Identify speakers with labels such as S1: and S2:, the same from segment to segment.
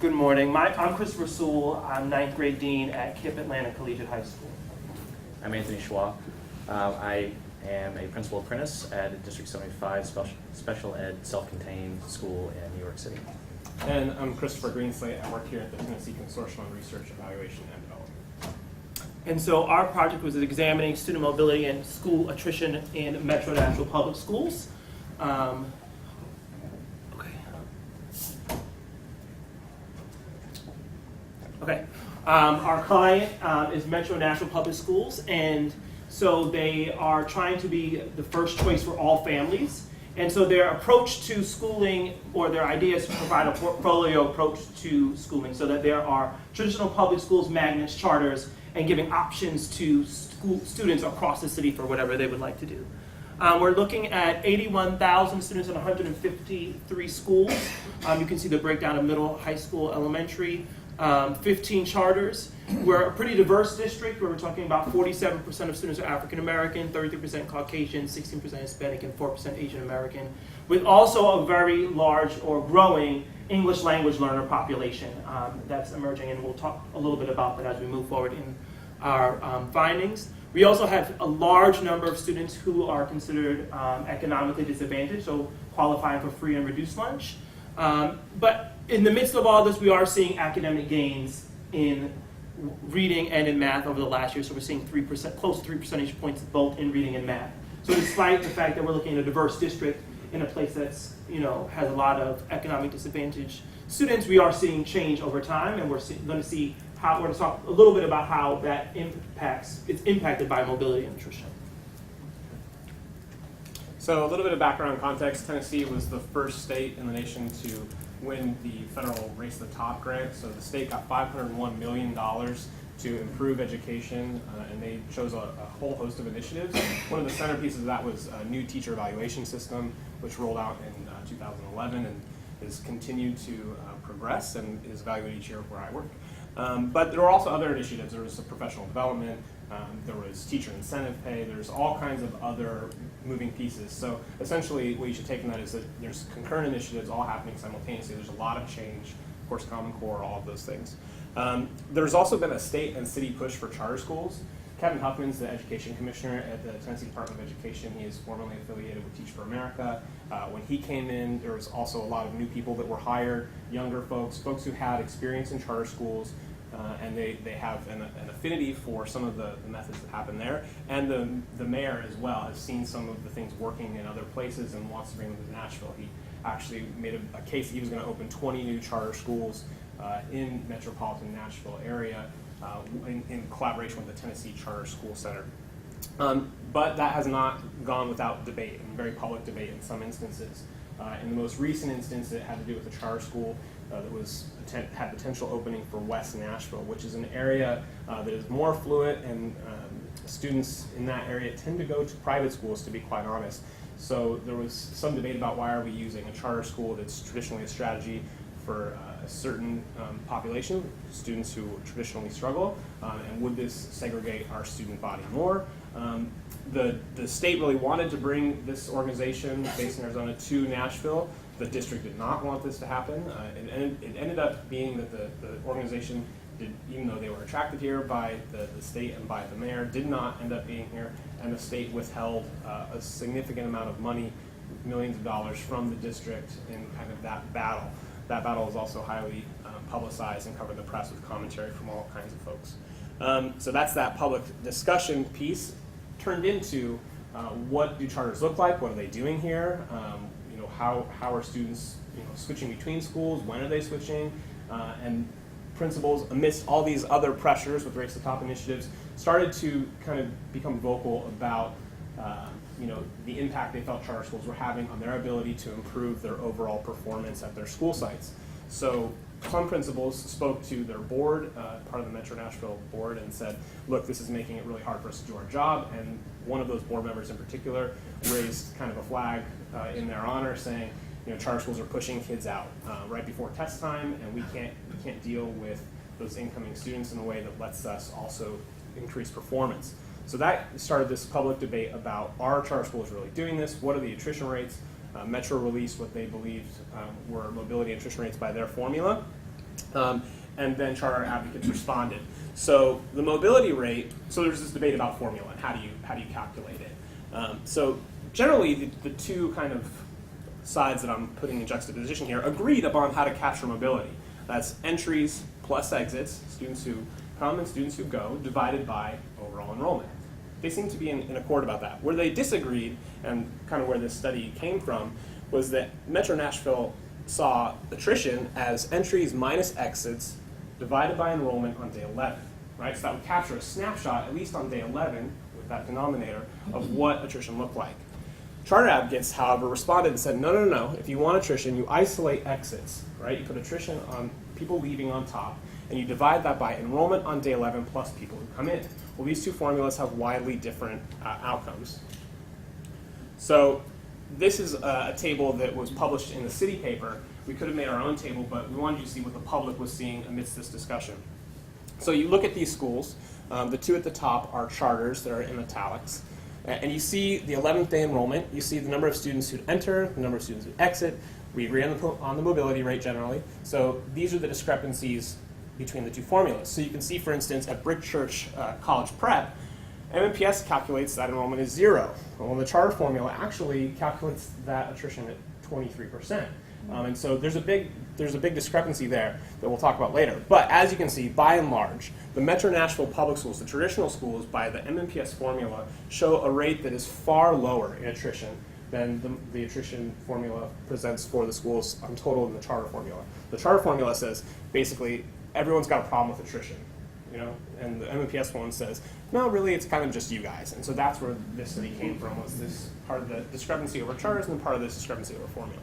S1: Good morning. I'm Christopher Sewell. I'm ninth grade dean at KIPP Atlanta Collegiate High School.
S2: I'm Anthony Showah. I am a principal apprentice at District 75 Special Ed Self-Contained School in New York City.
S3: And I'm Christopher Greenslate. I work here at the Tennessee Consortium on Research, Evaluation, and Development.
S1: And so our project was examining student mobility and school attrition in Metro Nashville Public Schools. Our client is Metro Nashville Public Schools, and so they are trying to be the first choice for all families. And so their approach to schooling, or their idea, is to provide a portfolio approach to schooling, so that there are traditional public schools, magnets, charters, and giving options to students across the city for whatever they would like to do. We're looking at 81,000 students in 153 schools. You can see the breakdown of middle, high school, elementary. 15 charters. We're a pretty diverse district where we're talking about 47% of students are African American, 33% Caucasian, 16% Hispanic, and 4% Asian American, with also a very large or growing English language learner population that's emerging, and we'll talk a little bit about that as we move forward in our findings. We also have a large number of students who are considered economically disadvantaged, so qualifying for free and reduced lunch. But in the midst of all this, we are seeing academic gains in reading and in math over the last year. So we're seeing close to 3 percentage points both in reading and math. So despite the fact that we're looking at a diverse district in a place that's, has a lot of economic disadvantaged students, we are seeing change over time, and we're going to talk a little bit about how that it's impacted by mobility and attrition.
S3: So a little bit of background context. Tennessee was the first state in the nation to win the federal Race to the Top grant. So the state got $501 million to improve education, and they chose a whole host of initiatives. One of the centerpieces of that was a new teacher evaluation system, which rolled out in 2011 and has continued to progress and is evaluated each year where I work. But there were also other initiatives. There was professional development, there was teacher incentive pay, there's all kinds of other moving pieces. So essentially what you should take from that is that there's concurrent initiatives all happening simultaneously. There's a lot of change, of course, Common Core, all of those things. There's also been a state and city push for charter schools. Kevin Huffman's the education commissioner at the Tennessee Department of Education. He is formerly affiliated with Teach for America. When he came in, there was also a lot of new people that were hired, younger folks who had experience in charter schools, and they have an affinity for some of the methods that happen there. And the mayor as well has seen some of the things working in other places and wants to bring them to Nashville. He actually made a case that he was going to open 20 new charter schools in Metropolitan Nashville area in collaboration with the Tennessee Charter School Center. But that has not gone without debate, and very public debate in some instances. In the most recent instance, it had to do with a charter school that had potential opening for West Nashville, which is an area that is more affluent, and students in that area tend to go to private schools, to be quite honest. So there was some debate about why are we using a charter school that's traditionally a strategy for a certain population, students who traditionally struggle, and would this segregate our student body more? The state really wanted to bring this organization based in Arizona to Nashville. The district did not want this to happen. It ended up being that the organization, even though they were attracted here by the state and by the mayor, did not end up being here, and the state withheld a significant amount of money, millions of dollars, from the district in kind of that battle. That battle is also highly publicized and covered in the press with commentary from all kinds of folks. So that's that public discussion piece turned into what do charters look like? What are they doing here? How are students switching between schools? When are they switching? And principals, amidst all these other pressures with Race to the Top initiatives, started to kind of become vocal about the impact they felt charter schools were having on their ability to improve their overall performance at their school sites. So some principals spoke to their board, part of the Metro Nashville board, and said, look, this is making it really hard for us to do our job. And one of those board members in particular raised kind of a flag in their honor, saying, charter schools are pushing kids out right before test time, and we can't deal with those incoming students in a way that lets us also increase performance. So that started this public debate about, are charter schools really doing this? What are the attrition rates? Metro released what they believed were mobility attrition rates by their formula. And then charter advocates responded. So the mobility rate, so there's this debate about formula and how do you calculate it. So generally the two kind of sides that I'm putting in juxtaposition here agreed upon how to capture mobility. That's entries plus exits, students who come and students who go, divided by overall enrollment. They seem to be in accord about that. Where they disagreed, and kind of where this study came from, was that Metro Nashville saw attrition as entries minus exits divided by enrollment on day 11, right? So that would capture a snapshot, at least on day 11, with that denominator, of what attrition looked like. Charter advocates, however, responded and said, no, no, no, if you want attrition, you isolate exits, right? You put attrition on people leaving on top, and you divide that by enrollment on day 11 plus people who come in. Well, these two formulas have widely different outcomes. So this is a table that was published in the city paper. We could have made our own table, but we wanted you to see what the public was seeing amidst this discussion. So you look at these schools. The two at the top are charters that are in italics. And you see the 11th day enrollment. You see the number of students who enter, the number of students who exit. We agree on the mobility rate generally. So these are the discrepancies between the two formulas. So you can see, for instance, at Brick Church College Prep, MNPS calculates that enrollment is 0. Well, the charter formula actually calculates that attrition at 23%. And so there's a big discrepancy there that we'll talk about later. But as you can see, by and large, the Metro Nashville public schools, the traditional schools, by the MNPS formula, show a rate that is far lower in attrition than the attrition formula presents for the schools on total in the charter formula. The charter formula says basically everyone's got a problem with attrition, and the MNPS one says, no, really, it's kind of just you guys. And so that's where this study came from, was this part of the discrepancy over charters and part of this discrepancy over formula.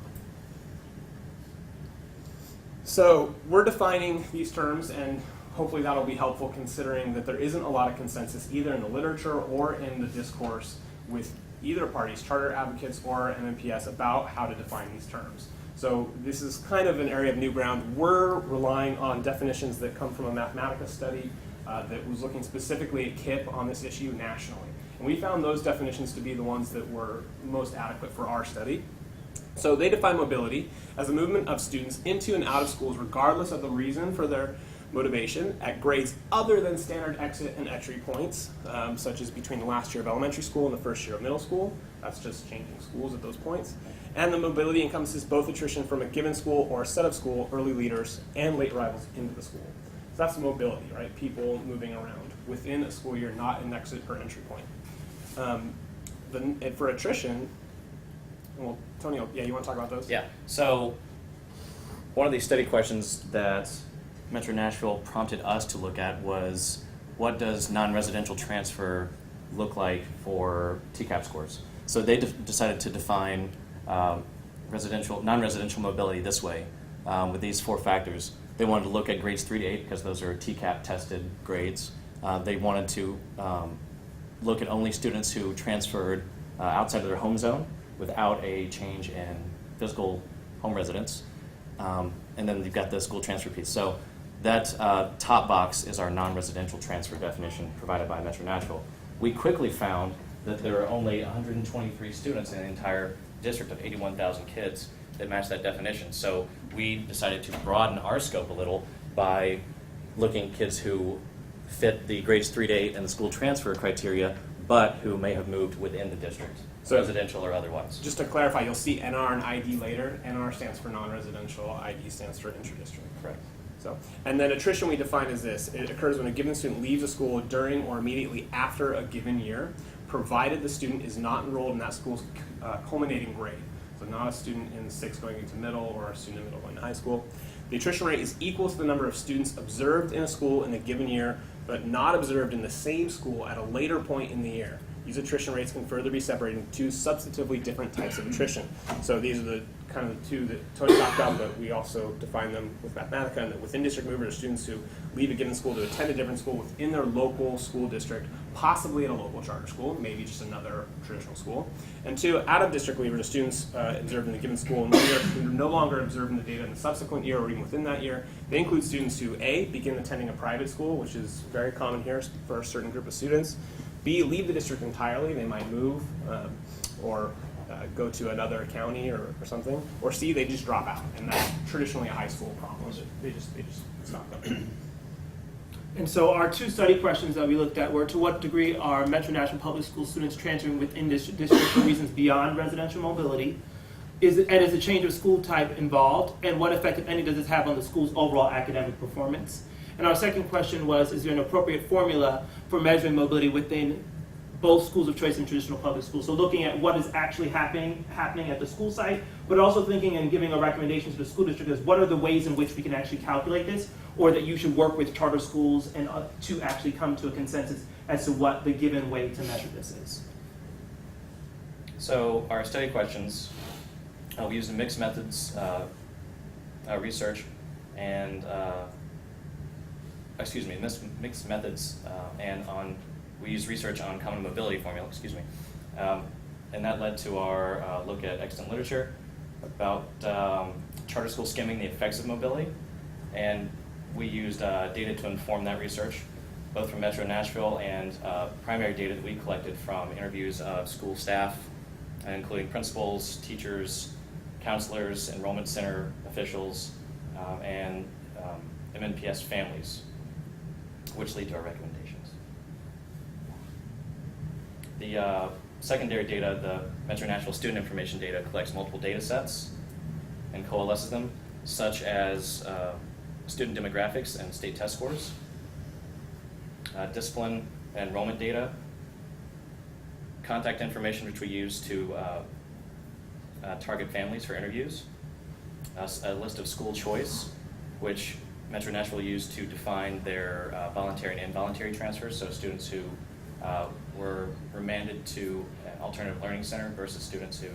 S3: So we're defining these terms, and hopefully that'll be helpful considering that there isn't a lot of consensus either in the literature or in the discourse with either parties, charter advocates or MNPS, about how to define these terms. So this is kind of an area of new ground. We're relying on definitions that come from a Mathematica study that was looking specifically at KIPP on this issue nationally. And we found those definitions to be the ones that were most adequate for our study. So they define mobility as a movement of students into and out of schools regardless of the reason for their motivation at grades other than standard exit and entry points, such as between the last year of elementary school and the first year of middle school. That's just changing schools at those points. And the mobility encompasses both attrition from a given school or a set of school, early leaders, and late arrivals into the school. So that's mobility, right? People moving around within a school year, not an exit or entry point. For attrition, well, Tony, yeah, you want to talk about those?
S2: Yeah. So one of the study questions that Metro Nashville prompted us to look at was, what does non-residential transfer look like for TCAP scores? So they decided to define non-residential mobility this way, with these 4 factors. They wanted to look at grades 3 to 8 because those are TCAP tested grades. They wanted to look at only students who transferred outside of their home zone without a change in physical home residence. And then you've got the school transfer piece. So that top box is our non-residential transfer definition provided by Metro Nashville. We quickly found that there are only 123 students in the entire district of 81,000 kids that match that definition. So we decided to broaden our scope a little by looking at kids who fit the grades 3 to 8 and the school transfer criteria, but who may have moved within the district, so residential or otherwise.
S3: Just to clarify, you'll see NR and ID later. NR stands for non-residential, ID stands for intra-district.
S2: Correct.
S3: So, and then attrition we define as this. It occurs when a given student leaves a school during or immediately after a given year, provided the student is not enrolled in that school's culminating grade. So not a student in 6th going into middle or a student in middle going to high school. The attrition rate is equal to the number of students observed in a school in a given year, but not observed in the same school at a later point in the year. These attrition rates can further be separated into 2 substantively different types of attrition. So these are the kind of the 2 that Tony talked about, but we also define them with Mathematica, and that within district movers are students who leave a given school to attend a different school within their local school district, possibly at a local charter school, maybe just another traditional school. And 2, out of district leavers are students observed in the given school in 1 year who are no longer observing the data in the subsequent year or even within that year. They include students who A, begin attending a private school, which is very common here for a certain group of students. B, leave the district entirely. They might move or go to another county or something, or C, they just drop out, and that's traditionally a high school problem. They just stop going.
S1: And so our two study questions that we looked at were, to what degree are Metro Nashville Public School students transferring within this district for reasons beyond residential mobility? Is the change of school type involved? And what effect, if any, does this have on the school's overall academic performance? And our second question was, is there an appropriate formula for measuring mobility within both schools of choice and traditional public schools? So looking at what is actually happening at the school site, but also thinking and giving a recommendation to the school district as what are the ways in which we can actually calculate this, or that you should work with charter schools and to actually come to a consensus as to what the given way to measure this is.
S2: So our study questions, we used a mixed methods research and mixed methods we used research on common mobility formula, and that led to our look at extant literature about charter school skimming the effects of mobility, and we used data to inform that research, both from Metro Nashville and primary data that we collected from interviews of school staff, including principals, teachers, counselors, enrollment center officials, and MNPS families, which lead to our recommendations. The secondary data, the Metro Nashville student information data, collects multiple data sets and coalesces them, such as student demographics and state test scores, discipline and enrollment data, contact information which we use to target families for interviews, a list of school choice, which Metro Nashville used to define their voluntary and involuntary transfers, so students who were remanded to an alternative learning center versus students who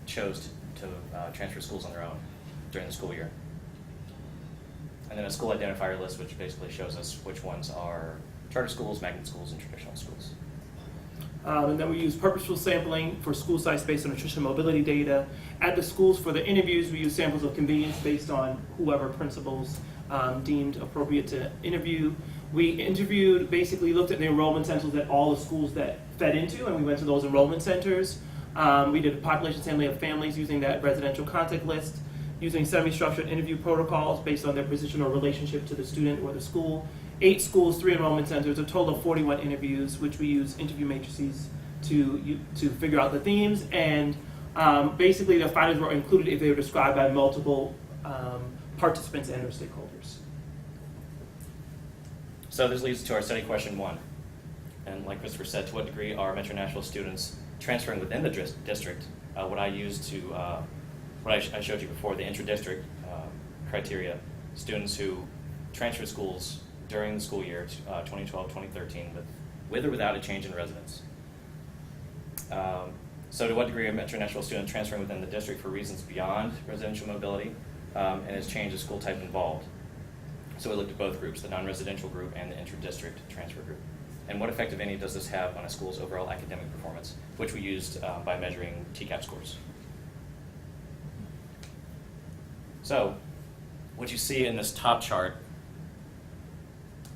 S2: chose to transfer schools on their own during the school year. And then a school identifier list, which basically shows us which ones are charter schools, magnet schools, and traditional schools.
S1: And then we use purposeful sampling for school sites based on attrition mobility data. At the schools for the interviews, we use samples of convenience based on whoever principals deemed appropriate to interview. We interviewed, basically looked at the enrollment centers at all the schools that fed into, and we went to those enrollment centers. We did a population sampling of families using that residential contact list, using semi-structured interview protocols based on their position or relationship to the student or the school. 8 schools, 3 enrollment centers, a total of 41 interviews, which we use interview matrices to figure out the themes. And basically the findings were included if they were described by multiple participants and or stakeholders.
S2: So this leads to our study question 1. And like Christopher said, to what degree are Metro Nashville students transferring within the district? What I used to, what I showed you before, the intra-district criteria, students who transfer schools during the school year 2012-2013 with or without a change in residence. So to what degree are Metro Nashville students transferring within the district for reasons beyond residential mobility, and is change of school type involved? So we looked at both groups, the non-residential group and the intra-district transfer group. And what effect, if any, does this have on a school's overall academic performance, which we used by measuring TCAP scores. So what you see in this top chart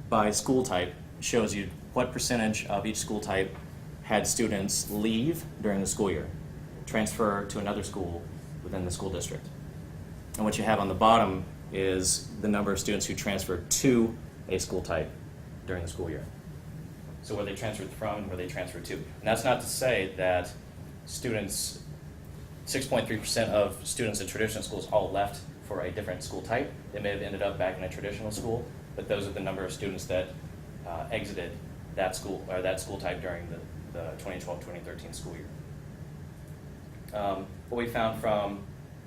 S2: by school type shows you what percentage of each school type had students leave during the school year, transfer to another school within the school district. And what you have on the bottom is the number of students who transferred to a school type during the school year. So where they transferred from and where they transferred to. And that's not to say that students, 6.3% of students in traditional schools all left for a different school type. They may have ended up back in a traditional school, but those are the number of students that exited that school or that school type during the 2012-2013 school year. What we found from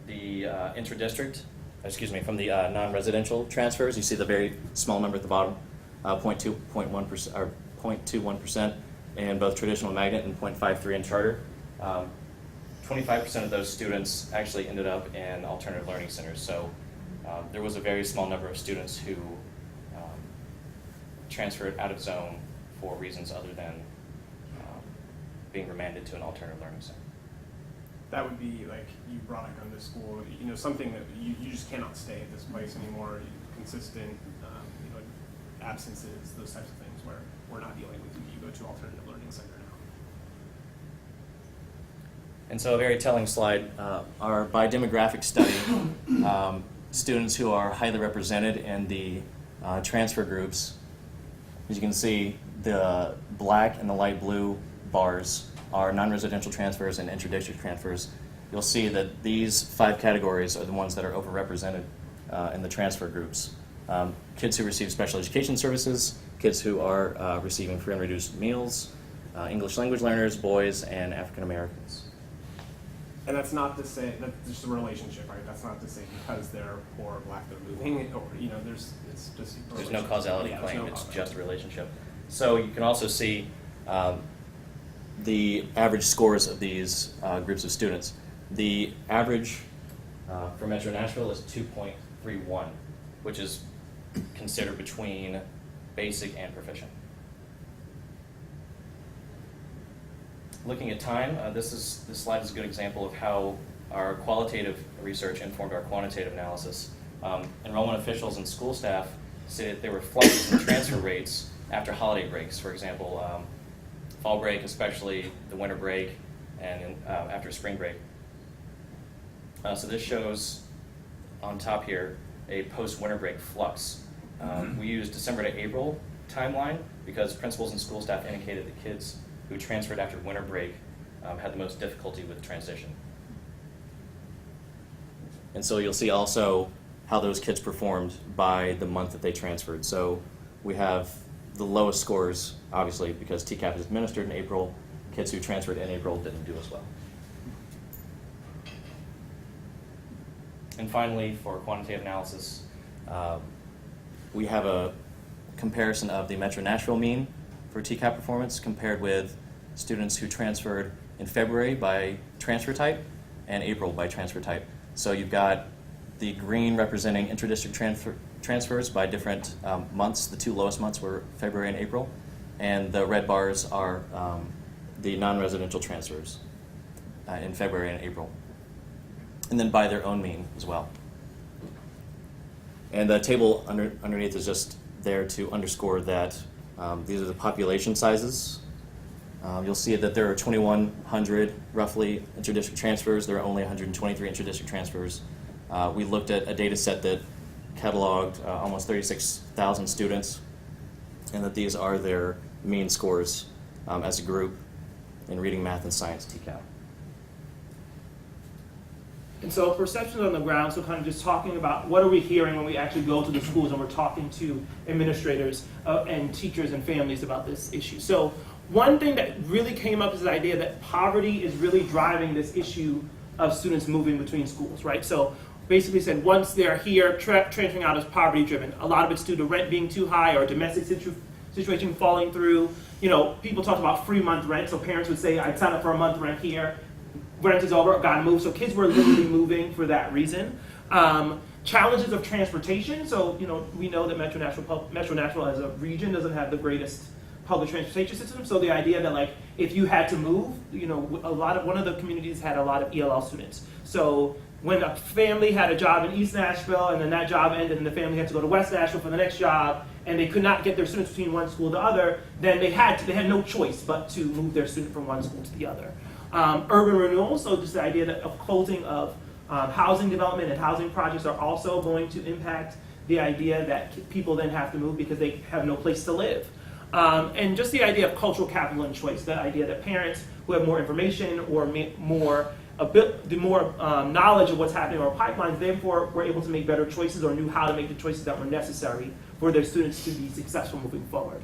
S2: the from the non-residential transfers, you see the very small number at the bottom, 0.21% or 0.21% in both traditional and magnet and 0.53 in charter. 25% of those students actually ended up in alternative learning centers. So there was a very small number of students who transferred out of zone for reasons other than being remanded to an alternative learning center.
S3: That would be like you brought it to school, something that you just cannot stay at this place anymore. Consistent, absences, those types of things where we're not dealing with you go to alternative learning center now.
S2: And so a very telling slide are by demographic study, students who are highly represented in the transfer groups. As you can see, the black and the light blue bars are non-residential transfers and inter-district transfers. You'll see that these 5 categories are the ones that are overrepresented in the transfer groups. Kids who receive special education services, kids who are receiving free and reduced meals, English language learners, boys, and African Americans.
S3: And that's not to say that's just a relationship, right? That's not to say because they're poor or black they're moving, or it's just a
S2: There's no causality
S3: yeah,
S2: claim,
S3: no
S2: it's
S3: causality.
S2: just a relationship. So you can also see the average scores of these groups of students. The average for Metro Nashville is 2.31, which is considered between basic and proficient. Looking at time, this slide is a good example of how our qualitative research informed our quantitative analysis. Enrollment officials and school staff say that there were fluctuations in transfer rates after holiday breaks. For example, fall break, especially the winter break, and after spring break. So this shows on top here a post-winter break flux. We used December to April timeline because principals and school staff indicated the kids who transferred after winter break had the most difficulty with transition. And so you'll see also how those kids performed by the month that they transferred. So we have the lowest scores, obviously, because TCAP is administered in April. Kids who transferred in April didn't do as well. And finally, for quantitative analysis, we have a comparison of the Metro Nashville mean for TCAP performance compared with students who transferred in February by transfer type and April by transfer type. So you've got the green representing inter-district transfers by different months. The 2 lowest months were February and April, and the red bars are the non-residential transfers in February and April, and then by their own mean as well. And the table underneath is just there to underscore that these are the population sizes. You'll see that there are 2,100 roughly inter-district transfers. There are only 123 inter-district transfers. We looked at a data set that cataloged almost 36,000 students, and that these are their mean scores as a group in reading, math, and science TCAP.
S1: And so perceptions on the ground, so kind of just talking about what are we hearing when we actually go to the schools and we're talking to administrators and teachers and families about this issue. So one thing that really came up is the idea that poverty is really driving this issue of students moving between schools, right? So basically said once they're here, transferring out is poverty driven. A lot of it's due to rent being too high or domestic situation falling through. People talk about free month rent, so parents would say, I'd sign up for a month rent here. Rent is over, gotta move. So kids were literally moving for that reason. Challenges of transportation. So we know that Metro Nashville as a region doesn't have the greatest public transportation system. So the idea that if you had to move, one of the communities had a lot of ELL students. So when a family had a job in East Nashville and then that job ended and the family had to go to West Nashville for the next job and they could not get their students between one school to the other, then they had no choice but to move their student from one school to the other. Urban renewal, so just the idea of closing of housing development and housing projects are also going to impact the idea that people then have to move because they have no place to live. And just the idea of cultural capital and choice, the idea that parents who have more information or more knowledge of what's happening in our pipelines, therefore were able to make better choices or knew how to make the choices that were necessary for their students to be successful moving forward.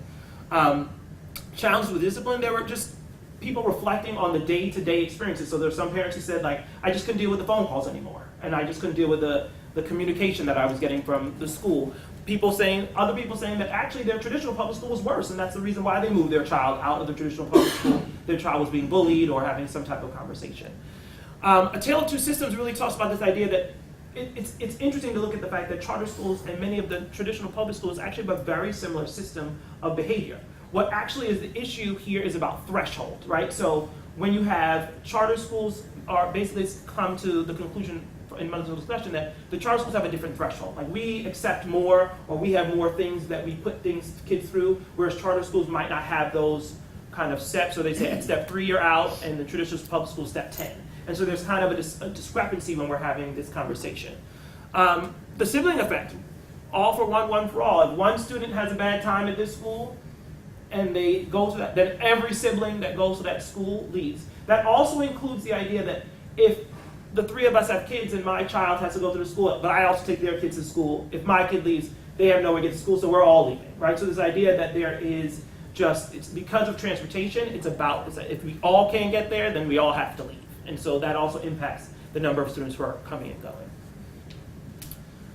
S1: Challenges with discipline, there were just people reflecting on the day-to-day experiences. So there's some parents who said, I just couldn't deal with the phone calls anymore, and I just couldn't deal with the communication that I was getting from the school. Other people saying that actually their traditional public school was worse, and that's the reason why they moved their child out of the traditional public school. Their child was being bullied or having some type of conversation. A Tale of Two Systems really talks about this idea that it's interesting to look at the fact that charter schools and many of the traditional public schools actually have a very similar system of behavior. What actually is the issue here is about threshold, right? So when you have charter schools are basically come to the conclusion in multiple discussion that the charter schools have a different threshold. We accept more, or we have more things that we put kids through, whereas charter schools might not have those kind of steps. So they say at step 3 you're out, and the traditional public school step 10. And so there's kind of a discrepancy when we're having this conversation. The sibling effect, all for one, one for all. If one student has a bad time at this school and they go to that, then every sibling that goes to that school leaves. That also includes the idea that if the three of us have kids and my child has to go to the school, but I also take their kids to school, if my kid leaves, they have nowhere to get to school, so we're all leaving, right? So this idea that there is just, it's because of transportation, it's if we all can't get there, then we all have to leave. And so that also impacts the number of students who are coming and going.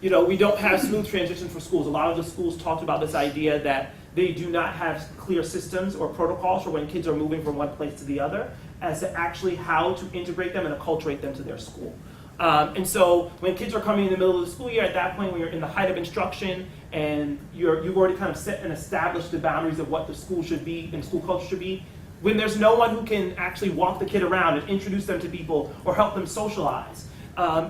S1: You know, we don't have smooth transitions for schools. A lot of the schools talked about this idea that they do not have clear systems or protocols for when kids are moving from one place to the other as to actually how to integrate them and acculturate them to their school. And so when kids are coming in the middle of the school year, at that point when you're in the height of instruction and you've already kind of set and established the boundaries of what the school should be and school culture should be, when there's no one who can actually walk the kid around and introduce them to people or help them socialize.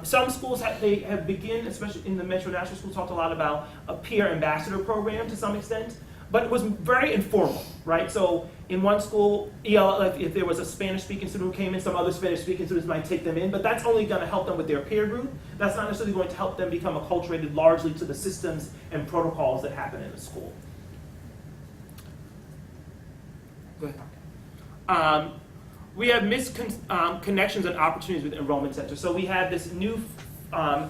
S1: Some schools have begun, especially in the Metro Nashville schools, talked a lot about a peer ambassador program to some extent, but it was very informal, right? So in one school, if there was a Spanish-speaking student who came in, some other Spanish-speaking students might take them in, but that's only going to help them with their peer group. That's not necessarily going to help them become acculturated largely to the systems and protocols that happen in the school. Go ahead. We have misconnections and opportunities with enrollment centers. So we have this new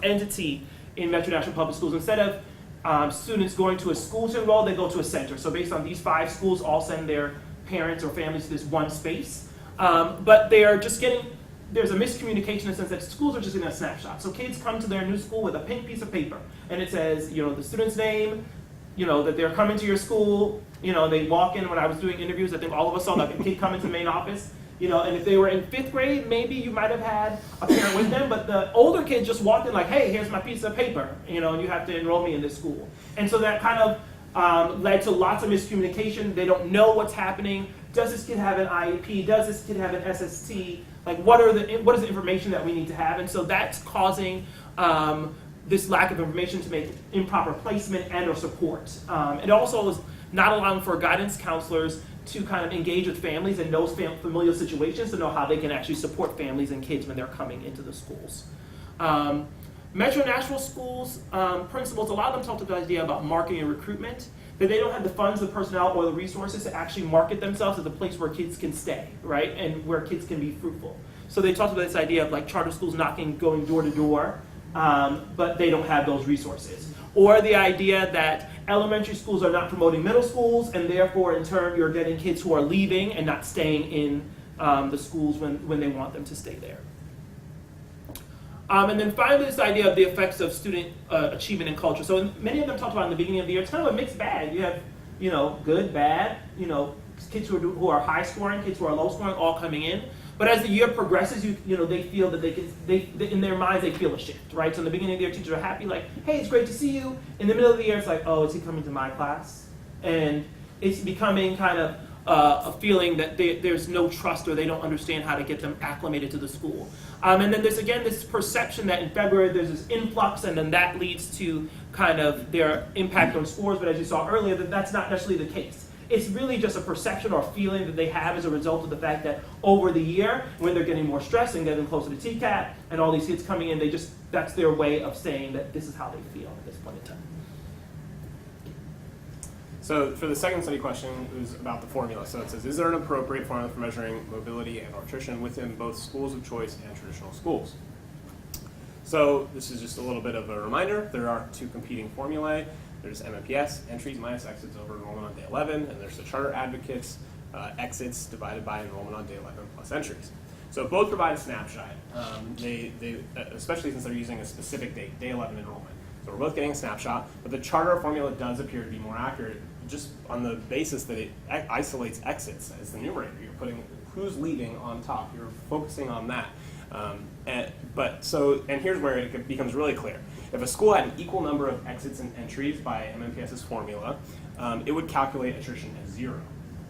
S1: entity in Metro Nashville Public Schools. Instead of students going to a school to enroll, they go to a center. So based on these 5 schools, all send their parents or families to this one space. But they are just there's a miscommunication in the sense that schools are just getting a snapshot. So kids come to their new school with a pink piece of paper, and it says, the student's name, that they're coming to your school. They walk in. When I was doing interviews, I think all of us saw like a kid come into the main office. And if they were in 5th grade, maybe you might have had a parent with them, but the older kids just walked in like, hey, here's my piece of paper, and you have to enroll me in this school. And so that kind of led to lots of miscommunication. They don't know what's happening. Does this kid have an IEP? Does this kid have an SST? Like, what is the information that we need to have? And so that's causing this lack of information to make improper placement and or support. It also is not allowing for guidance counselors to kind of engage with families in those familial situations to know how they can actually support families and kids when they're coming into the schools. Metro Nashville schools, principals, a lot of them talked about the idea about marketing and recruitment, that they don't have the funds, the personnel, or the resources to actually market themselves as a place where kids can stay, right, and where kids can be fruitful. So they talked about this idea of like charter schools going door to door, but they don't have those resources. Or the idea that elementary schools are not promoting middle schools, and therefore, in turn, you're getting kids who are leaving and not staying in the schools when they want them to stay there. And then finally, this idea of the effects of student achievement and culture. So many of them talked about in the beginning of the year, it's kind of a mixed bag. You have, good, bad, kids who are high scoring, kids who are low scoring, all coming in. But as the year progresses, they feel that they in their minds, they feel a shift, right? So in the beginning of the year, teachers are happy, like, hey, it's great to see you. In the middle of the year, it's like, oh, is he coming to my class? And it's becoming kind of a feeling that there's no trust or they don't understand how to get them acclimated to the school. And then there's, again, this perception that in February there's this influx, and then that leads to kind of their impact on scores. But as you saw earlier, that's not necessarily the case. It's really just a perception or feeling that they have as a result of the fact that over the year, when they're getting more stressed and getting closer to TCAT, and all these kids coming in, that's their way of saying that this is how they feel at this point in time.
S3: So for the second study question, it was about the formula. So it says, is there an appropriate formula for measuring mobility and attrition within both schools of choice and traditional schools? So this is just a little bit of a reminder. There are 2 competing formulae. There's MMPS, entries minus exits over enrollment on day 11, and there's the charter advocates, exits divided by enrollment on day 11 plus entries. So both provide a snapshot, they especially since they're using a specific date, day 11 enrollment. So we're both getting a snapshot, but the charter formula does appear to be more accurate just on the basis that it isolates exits as the numerator. You're putting who's leaving on top. You're focusing on that. And here's where it becomes really clear. If a school had an equal number of exits and entries by MMPS's formula, it would calculate attrition as 0,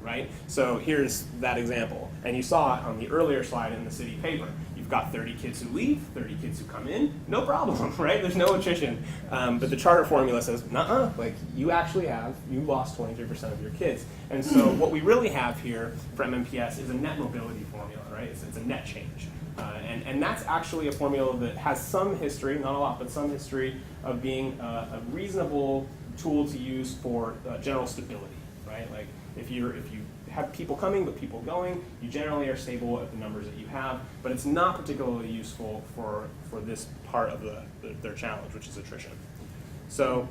S3: right? So here's that example. And you saw it on the earlier slide in the city paper. You've got 30 kids who leave, 30 kids who come in, no problem, right? There's no attrition. But the charter formula says, nuh-uh, like you lost 23% of your kids. And so what we really have here for MMPS is a net mobility formula, right? It's a net change. And that's actually a formula that has some history, not a lot, but some history of being a reasonable tool to use for general stability, right? Like if you have people coming but people going, you generally are stable at the numbers that you have, but it's not particularly useful for this part of their challenge, which is attrition. So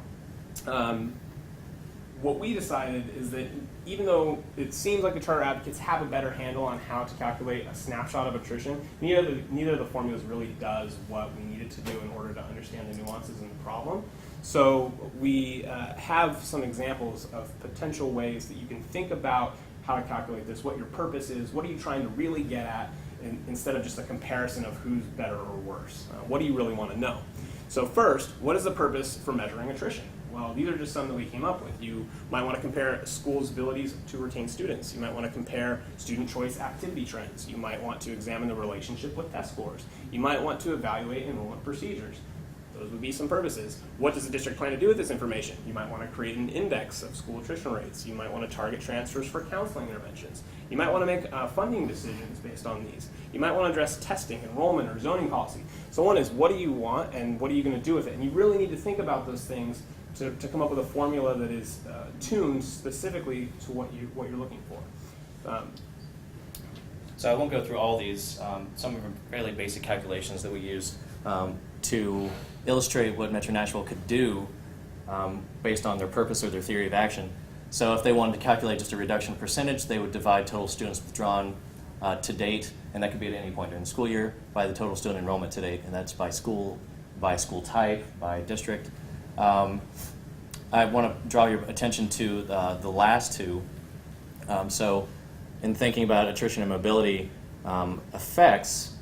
S3: what we decided is that even though it seems like the charter advocates have a better handle on how to calculate a snapshot of attrition, neither of the formulas really does what we needed to do in order to understand the nuances in the problem. So we have some examples of potential ways that you can think about how to calculate this, what your purpose is, what are you trying to really get at, instead of just a comparison of who's better or worse. What do you really want to know? So first, what is the purpose for measuring attrition? Well, these are just some that we came up with. You might want to compare a school's abilities to retain students. You might want to compare student choice activity trends. You might want to examine the relationship with test scores. You might want to evaluate enrollment procedures. Those would be some purposes. What does the district plan to do with this information? You might want to create an index of school attrition rates. You might want to target transfers for counseling interventions. You might want to make funding decisions based on these. You might want to address testing, enrollment, or zoning policy. So one is, what do you want and what are you going to do with it? And you really need to think about those things to come up with a formula that is tuned specifically to what you're looking for.
S2: So I won't go through all these. Some of them are fairly basic calculations that we use to illustrate what Metro Nashville could do based on their purpose or their theory of action. So if they wanted to calculate just a reduction percentage, they would divide total students withdrawn to date, and that could be at any point during the school year, by the total student enrollment to date, and that's by school type, by district. I want to draw your attention to the last two. So in thinking about attrition and mobility effects,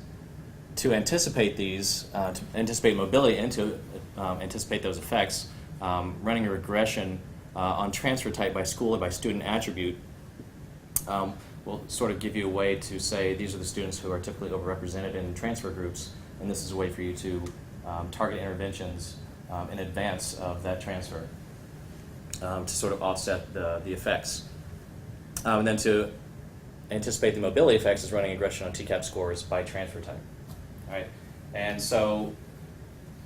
S2: to anticipate these, to anticipate mobility and to anticipate those effects, running a regression on transfer type by school or by student attribute will sort of give you a way to say these are the students who are typically overrepresented in transfer groups, and this is a way for you to target interventions in advance of that transfer to sort of offset the effects. And then to anticipate the mobility effects is running a regression on TCAP scores by transfer type. All right? And so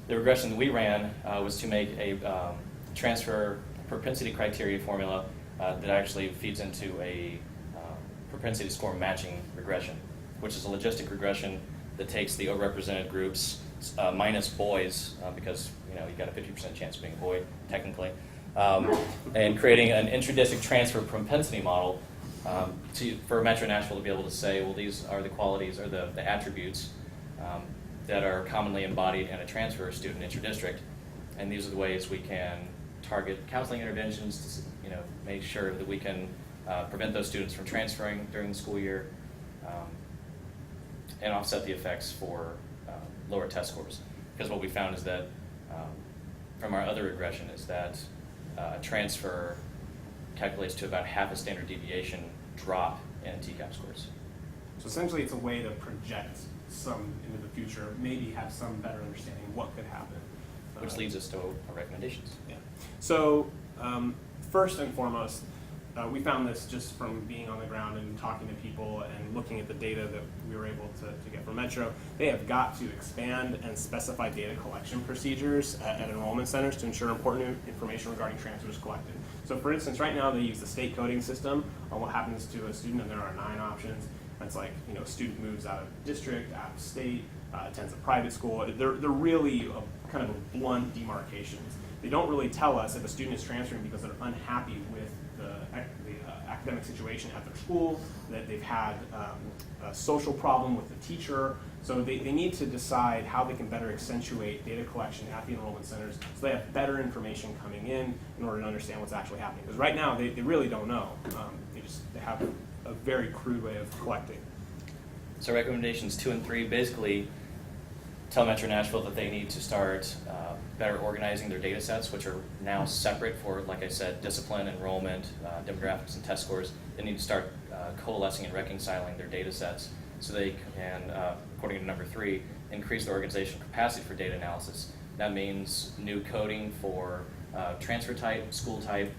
S2: the regression that we ran was to make a transfer propensity criteria formula that actually feeds into a propensity score matching regression, which is a logistic regression that takes the overrepresented groups minus boys, because you've got a 50% chance of being a boy, technically, and creating an intradistrict transfer propensity model for Metro Nashville to be able to say, well, these are the qualities or the attributes that are commonly embodied in a transfer student intradistrict, and these are the ways we can target counseling interventions to make sure that we can prevent those students from transferring during the school year and offset the effects for lower test scores. Because what we found is that from our other regression is that transfer calculates to about half a standard deviation drop in TCAP scores.
S3: So essentially it's a way to project some into the future, maybe have some better understanding of what could happen.
S2: Which leads us to our recommendations.
S3: Yeah. So first and foremost, we found this just from being on the ground and talking to people and looking at the data that we were able to get from Metro. They have got to expand and specify data collection procedures at enrollment centers to ensure important information regarding transfers collected. So for instance, right now they use the state coding system on what happens to a student, and there are 9 options. It's like, a student moves out of district, out of state, attends a private school. They're really kind of a blunt demarcations. They don't really tell us if a student is transferring because they're unhappy with the academic situation at their school, that they've had a social problem with the teacher. So they need to decide how they can better accentuate data collection at the enrollment centers so they have better information coming in order to understand what's actually happening. Because right now they really don't know. They have a very crude way of collecting.
S2: So recommendations 2 and 3 basically tell Metro Nashville that they need to start better organizing their data sets, which are now separate for, like I said, discipline, enrollment, demographics, and test scores. They need to start coalescing and reconciling their data sets so they can, according to number 3, increase the organizational capacity for data analysis. That means new coding for transfer type, school type,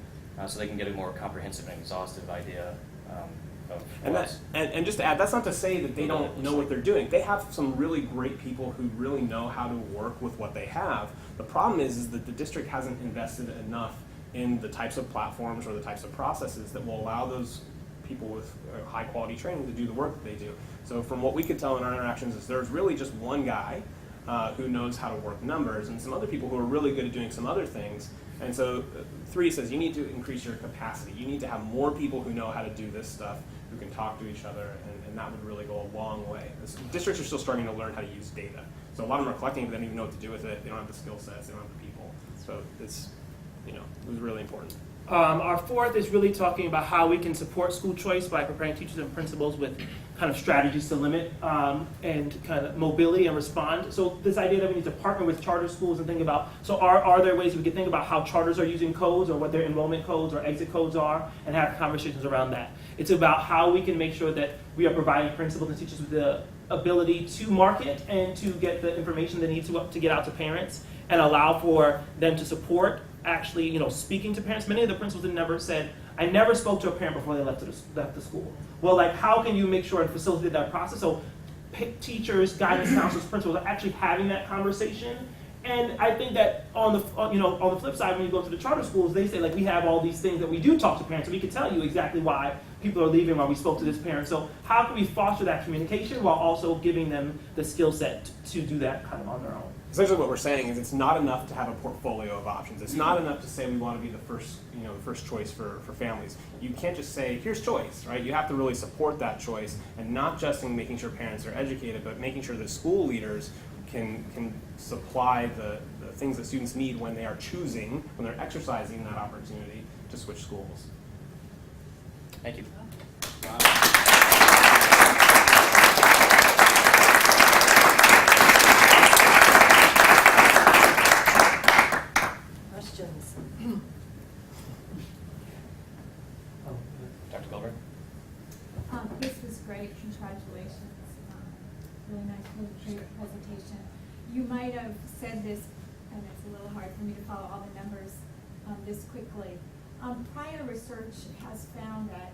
S2: so they can get a more comprehensive and exhaustive idea
S3: And just to add, that's not to say that they don't know what they're doing. They have some really great people who really know how to work with what they have. The problem is that the district hasn't invested enough in the types of platforms or the types of processes that will allow those people with high quality training to do the work that they do. So from what we could tell in our interactions is there's really just one guy who knows how to work numbers and some other people who are really good at doing some other things. And so 3 says you need to increase your capacity. You need to have more people who know how to do this stuff, who can talk to each other, and that would really go a long way. Districts are still starting to learn how to use data. So a lot of them are collecting it, but they don't even know what to do with it. They don't have the skill sets, they don't have the people. So it's, it was really important.
S1: Our 4th is really talking about how we can support school choice by preparing teachers and principals with kind of strategies to limit and kind of mobility and respond. So this idea that we need to partner with charter schools and think about, so are there ways we can think about how charters are using codes or what their enrollment codes or exit codes are and have conversations around that. It's about how we can make sure that we are providing principals and teachers with the ability to market and to get the information they need to get out to parents and allow for them to support actually, speaking to parents. Many of the principals never said, I never spoke to a parent before they left the school. Well, like, how can you make sure and facilitate that process? So teachers, guidance counselors, principals are actually having that conversation. And I think that on the flip side, when you go to the charter schools, they say, like, we have all these things that we do talk to parents, and we can tell you exactly why people are leaving, why we spoke to this parent. So how can we foster that communication while also giving them the skill set to do that kind of on their own?
S3: Essentially what we're saying is it's not enough to have a portfolio of options. It's not enough to say we want to be the first choice for families. You can't just say, here's choice, right? You have to really support that choice, and not just in making sure parents are educated, but making sure that school leaders can supply the things that students need when they are choosing, when they're exercising that opportunity to switch schools.
S2: Thank you.
S4: Questions?
S2: Dr. Goldberg?
S5: This was great. Congratulations. Really nice presentation. You might have said this, and it's a little hard for me to follow all the numbers this quickly. Prior research has found that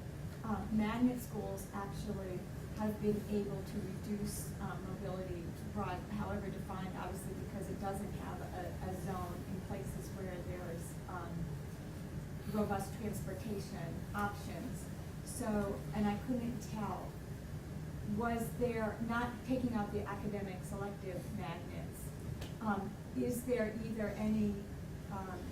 S5: magnet schools actually have been able to reduce mobility, however defined, obviously, because it doesn't have a zone in places where there's robust transportation options. So, and I couldn't tell, was there, not taking out the academic selective magnets, is there either any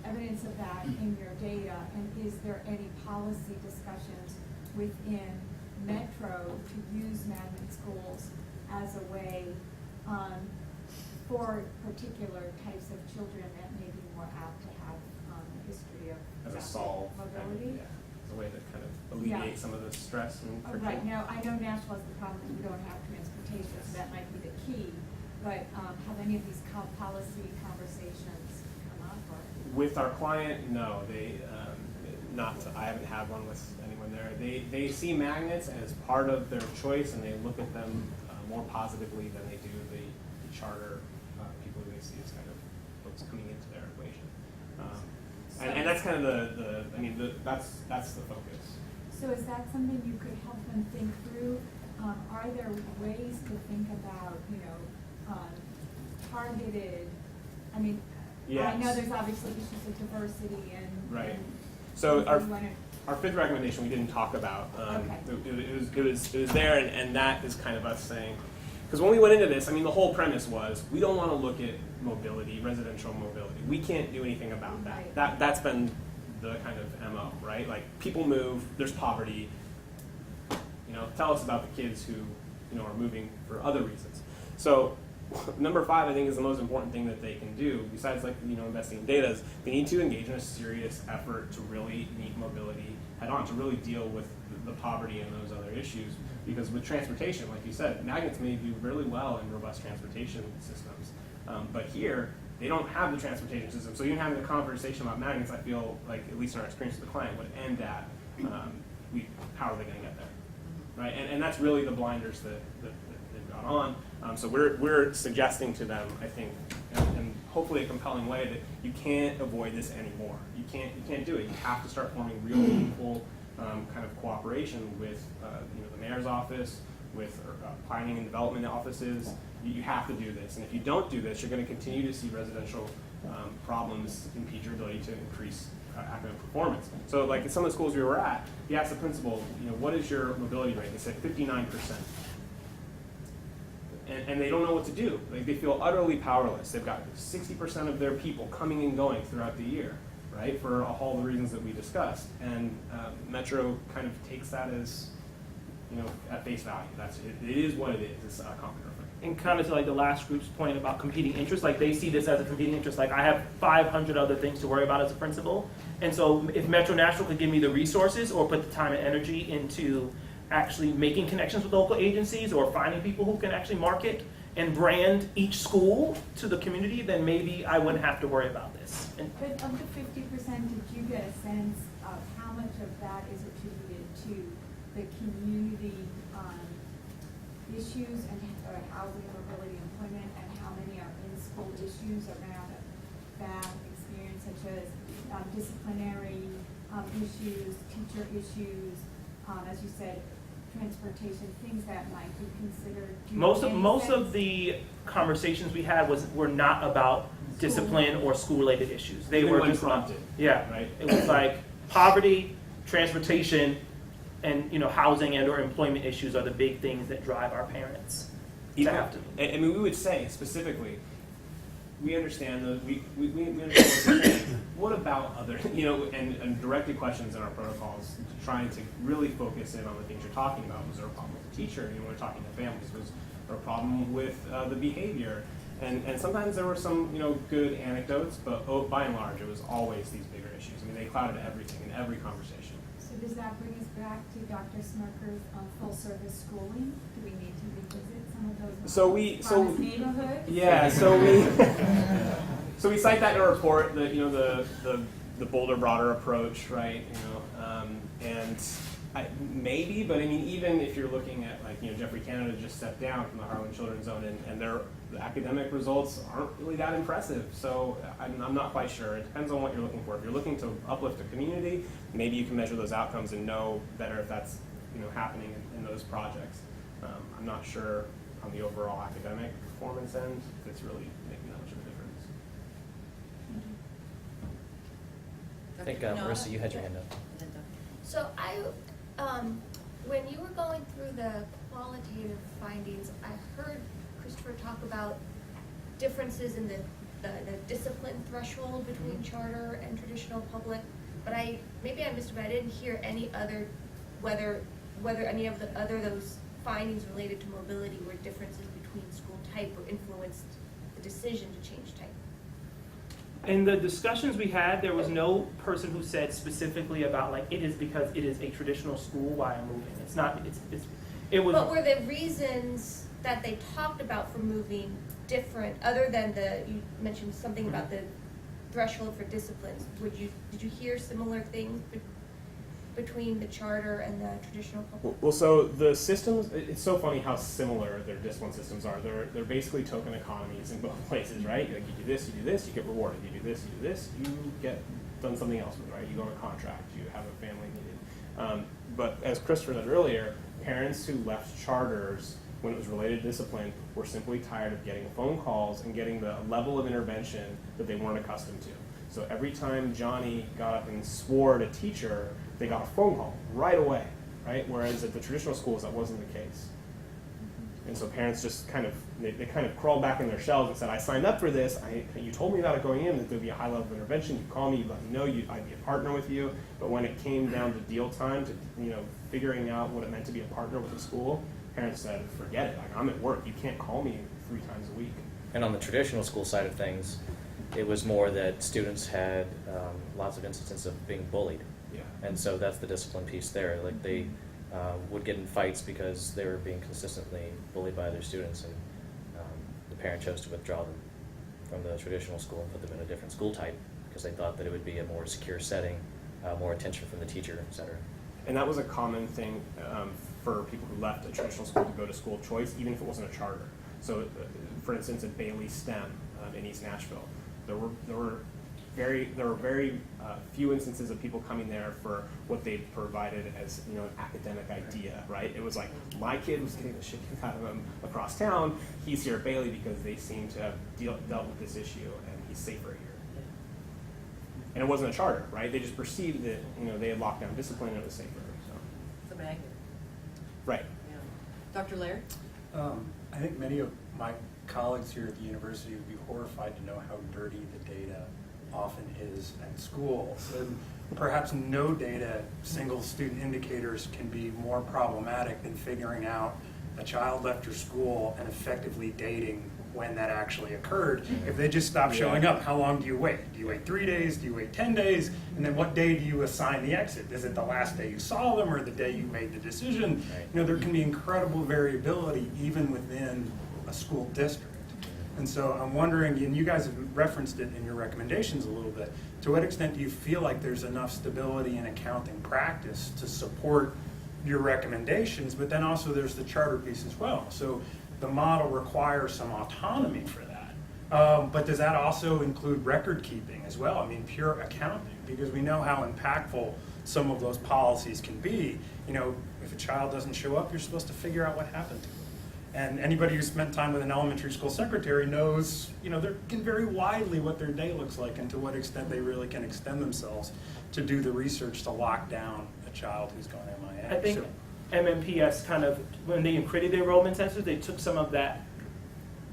S5: evidence of that in your data, and is there any policy discussions within Metro to use magnet schools as a way for particular types of children that may be more apt to have a history of
S3: As a solve,
S5: mobility?
S3: as a way to kind of alleviate some of the stress and friction.
S5: Right, now, I know Nashville has the problem that we don't have transportation, so that might be the key, but have any of these policy conversations come up? Or?
S3: With our client, no, they I haven't had one with anyone there. They see magnets as part of their choice, and they look at them more positively than they do the charter people who they see as kind of what's coming into their equation. And that's kind of that's the focus.
S5: So is that something you could help them think through? Are there ways to think about, targeted,
S3: Yes.
S5: I know there's obviously issues of diversity and...
S3: Right.
S5: And
S3: so our 5th recommendation we didn't talk about.
S5: Okay.
S3: It was there, and that is kind of us saying, because when we went into this, the whole premise was we don't want to look at mobility, residential mobility. We can't do anything about that.
S5: Right.
S3: That's been the kind of MO, right? Like, people move, there's poverty. Tell us about the kids who are moving for other reasons. So number 5, I think, is the most important thing that they can do, besides investing in data, is they need to engage in a serious effort to really meet mobility head on, to really deal with the poverty and those other issues. Because with transportation, like you said, magnets may do really well in robust transportation systems, but here they don't have the transportation system. So even having a conversation about magnets, I feel like, at least in our experience with the client, would end at how are they going to get there, right? And that's really the blinders that they've got on. So we're suggesting to them, I think, in hopefully a compelling way, that you can't avoid this anymore. You can't do it. You have to start forming real, meaningful kind of cooperation with the mayor's office, with planning and development offices. You have to do this, and if you don't do this, you're going to continue to see residential problems impede your ability to increase academic performance. So like in some of the schools we were at, you asked the principal, what is your mobility rate? They said 59%. And they don't know what to do. Like, they feel utterly powerless. They've got 60% of their people coming and going throughout the year, right, for all the reasons that we discussed. And Metro kind of takes that as, at face value. It is what it is. It's a competent.
S1: And kind of to like the last group's point about competing interests, like they see this as a competing interest. Like I have 500 other things to worry about as a principal. And so if Metro Nashville could give me the resources or put the time and energy into actually making connections with local agencies or finding people who can actually market and brand each school to the community, then maybe I wouldn't have to worry about this.
S5: But of the 50%, did you get a sense of how much of that is attributed to the community issues and housing, mobility, employment, and how many are in-school issues around a bad experience, such as disciplinary issues, teacher issues, as you said, transportation, things that might be considered.
S1: Most of the conversations we had were not about discipline or school-related issues. They were just
S3: prompted.
S1: Yeah,
S3: Right.
S1: It was like poverty, transportation, and housing and or employment issues are the big things that drive our parents.
S3: We would say specifically, we understand we understand what you're saying. What about other, and directed questions in our protocols, trying to really focus in on the things you're talking about. Was there a problem with the teacher? When we're talking to families, was there a problem with the behavior? And sometimes there were some, good anecdotes, but by and large, it was always these bigger issues. They clouded everything in every conversation.
S5: So does that bring us back to Dr. Smirker's full-service schooling? Do we need to revisit some of those neighborhoods?
S3: Yeah, so we cite that in our report, the bolder, broader approach, right? Maybe, but even if you're looking at Jeffrey Canada just stepped down from the Harlan Children's Zone, and the academic results aren't really that impressive. So I'm not quite sure. It depends on what you're looking for. If you're looking to uplift a community, maybe you can measure those outcomes and know better if that's happening in those projects. I'm not sure on the overall academic performance end if it's really making that much of a difference.
S2: I think, Marissa, you had your hand up.
S4: So when you were going through the qualitative findings, I heard Christopher talk about differences in the discipline threshold between charter and traditional public, but maybe I missed it, but I didn't hear any other, whether any of the other those findings related to mobility were differences between school type or influenced the decision to change type.
S1: In the discussions we had, there was no person who said specifically about it is because it is a traditional school why I'm moving. It's not. It was.
S4: But were the reasons that they talked about for moving different, other than you mentioned something about the threshold for disciplines? Did you hear similar things between the charter and the traditional public?
S3: Well, so the systems, it's so funny how similar their discipline systems are. They're basically token economies in both places, right? Like you do this, you get rewarded. You do this, you get done something else with, right? You go on a contract, you have a family needed. But as Christopher said earlier, parents who left charters when it was related to discipline were simply tired of getting phone calls and getting the level of intervention that they weren't accustomed to. So every time Johnny got up and swore at a teacher, they got a phone call right away, right? Whereas at the traditional schools, that wasn't the case. And so parents just they kind of crawled back in their shells and said, I signed up for this. You told me about it going in, that there'd be a high level of intervention. You call me, you let me know, I'd be a partner with you. But when it came down to deal time, to figuring out what it meant to be a partner with the school, parents said, forget it. I'm at work. You can't call me 3 times a week.
S2: And on the traditional school side of things, it was more that students had lots of instances of being bullied.
S3: Yeah.
S2: And so that's the discipline piece there. Like they would get in fights because they were being consistently bullied by other students, and the parent chose to withdraw them from the traditional school and put them in a different school type because they thought that it would be a more secure setting, more attention from the teacher, et cetera.
S3: And that was a common thing for people who left a traditional school to go to school of choice, even if it wasn't a charter. So, for instance, at Bailey STEM in East Nashville, there were there were very few instances of people coming there for what they provided as an academic idea, right? It was like, my kid was getting the shit kicked out of him across town. He's here at Bailey because they seem to have dealt with this issue, and he's safer here. And it wasn't a charter, right? They just perceived that they had locked down discipline and it was safer. So.
S6: It's a magnet.
S3: Right.
S6: Yeah. Dr. Laird?
S7: I think many of my colleagues here at the university would be horrified to know how dirty the data often is at schools. And perhaps no data, single student indicators, can be more problematic than figuring out a child left your school and effectively dating when that actually occurred. If they just stop showing up, how long do you wait? Do you wait 3 days? Do you wait 10 days? And then what day do you assign the exit? Is it the last day you saw them or the day you made the decision?
S2: Right.
S7: There can be incredible variability even within a school district. And so I'm wondering, and you guys have referenced it in your recommendations a little bit, to what extent do you feel like there's enough stability in accounting practice to support your recommendations, but then also there's the charter piece as well. So the model requires some autonomy for that. But does that also include record keeping as well? I mean, pure accounting, because we know how impactful some of those policies can be. If a child doesn't show up, you're supposed to figure out what happened to them. And anybody who's spent time with an elementary school secretary knows, they can vary widely what their day looks like and to what extent they really can extend themselves to do the research to lock down a child who's gone MIA.
S1: I think MMPS kind of, when they created the enrollment census, they took some of that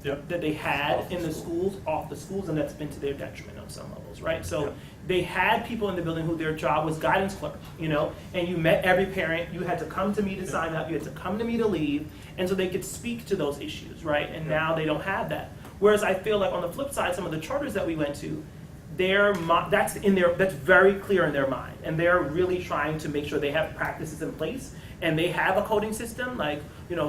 S1: that they had in the schools off the schools, and that's been to their detriment on some levels, right? So they had people in the building who their job was guidance clerk, and you met every parent. You had to come to me to sign up. You had to come to me to leave, and so they could speak to those issues, right? And now they don't have that. Whereas I feel like on the flip side, some of the charters that we went to, that's very clear in their mind, and they're really trying to make sure they have practices in place, and they have a coding system.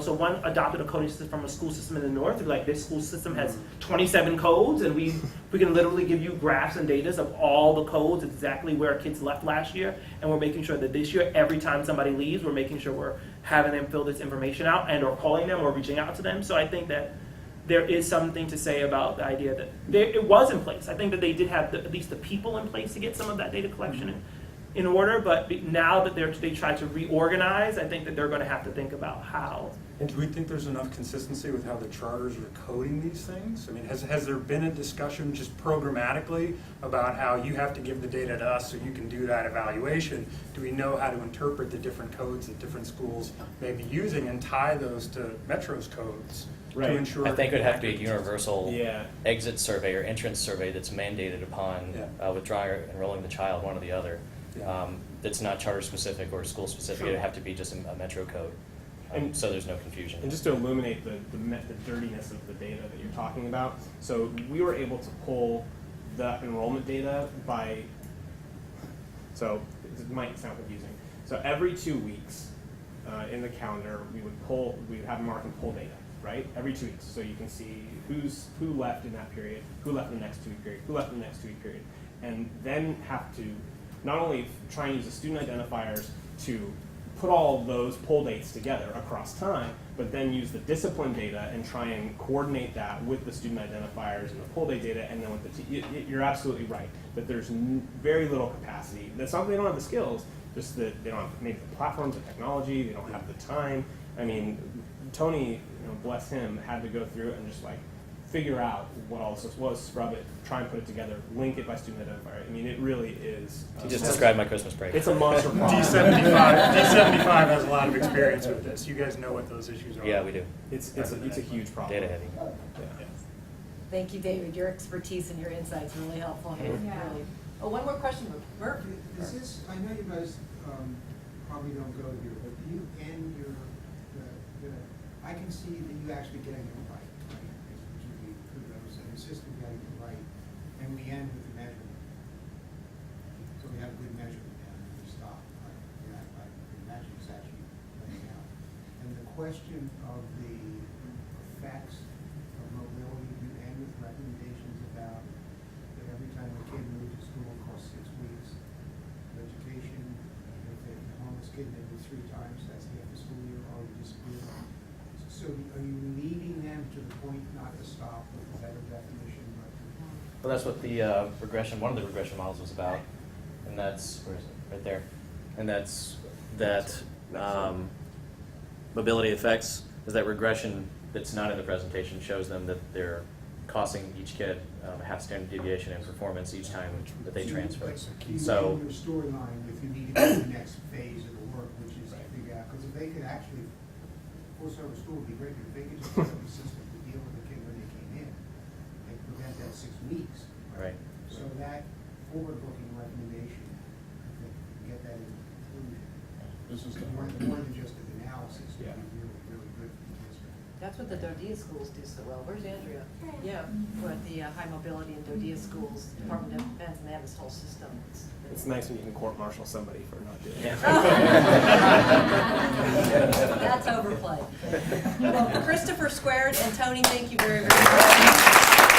S1: So one adopted a coding system from a school system in the north. Like, this school system has 27 codes, and we can literally give you graphs and data of all the codes, exactly where kids left last year, and we're making sure that this year, every time somebody leaves, we're making sure we're having them fill this information out and or calling them or reaching out to them. So I think that there is something to say about the idea that it was in place. I think that they did have at least the people in place to get some of that data collection in order, but now that they try to reorganize, I think that they're going to have to think about how.
S7: And do we think there's enough consistency with how the charters are coding these things? I mean, has there been a discussion just programmatically about how you have to give the data to us so you can do that evaluation? Do we know how to interpret the different codes that different schools may be using and tie those to Metro's codes to ensure?
S2: I think it would have to be a universal
S3: Yeah.
S2: exit survey or entrance survey that's mandated upon withdrawing or enrolling the child, one or the other. That's not charter specific or school specific.
S3: Sure.
S2: It would have to be just a Metro code,
S3: And-
S2: so there's no confusion.
S3: And just to illuminate the dirtiness of the data that you're talking about, so we were able to pull the enrollment data so it might sound confusing. So every 2 weeks in the calendar, we would have mark and pull data, right? Every 2 weeks, so you can see who left in that period, who left in the next 2 week period, who left in the next 2 week period, and then have to not only try and use the student identifiers to put all those poll dates together across time, but then use the discipline data and try and coordinate that with the student identifiers and the poll date data, and then with you're absolutely right that there's very little capacity. That's not that they don't have the skills, just that they don't have maybe the platforms, the technology, they don't have the time. I mean, Tony, bless him, had to go through it and just figure out what all this was, scrub it, try and put it together, link it by student identifier. I mean, it really is.
S2: You just described my Christmas break.
S3: It's a monster problem.
S7: D75 has a lot of experience with this. You guys know what those issues are.
S2: Yeah, we do.
S3: It's a huge problem.
S2: Data heavy.
S3: Yeah.
S6: Thank you, David. Your expertise and your insights are really helpful here.
S5: Yeah.
S6: Really. Oh, one more question, Murph.
S8: Is this, I know you guys probably don't go here, but do you end your, I can see that you actually getting it right, which would be kudos, and insist on getting it right, and we end with the measurement. So we have good measurement and we stop, right? I imagine it's actually playing out. And the question of the effects of mobility, do you end with recommendations about that every time a kid moves to school costs 6 weeks of education? If they're a homeless kid, they move 3 times, that's the end of the school year, or you disagree? So are you leading them to the point not to stop with a better definition, but to
S2: Well, that's what the one of the regression models was about, and that's, where is it? Right there. And that's that mobility effects is that regression that's not in the presentation shows them that they're costing each kid a half standard deviation in performance each time that they transfer.
S8: You
S2: So,
S8: end your storyline if you need to go to the next phase of the work, which is to figure out, because if they could actually, full service school would be great, but if they could just set up a system to deal with the kid when they came in, they could prevent that 6 weeks.
S2: right.
S8: So that forward-looking recommendation, I think, get that in conclusion.
S3: This is
S8: More than just an analysis, would
S3: Yeah.
S8: be really, really good for the district.
S6: That's what the DODEA schools do so well. Where's Andrea? Yeah, with the high mobility in DODEA schools, Department of Defense, and they have this whole system.
S3: It's nice when you can court-martial somebody for not doing it.
S2: Yeah.
S6: That's overplayed. Well, Christopher Squared and Tony, thank you very, very much.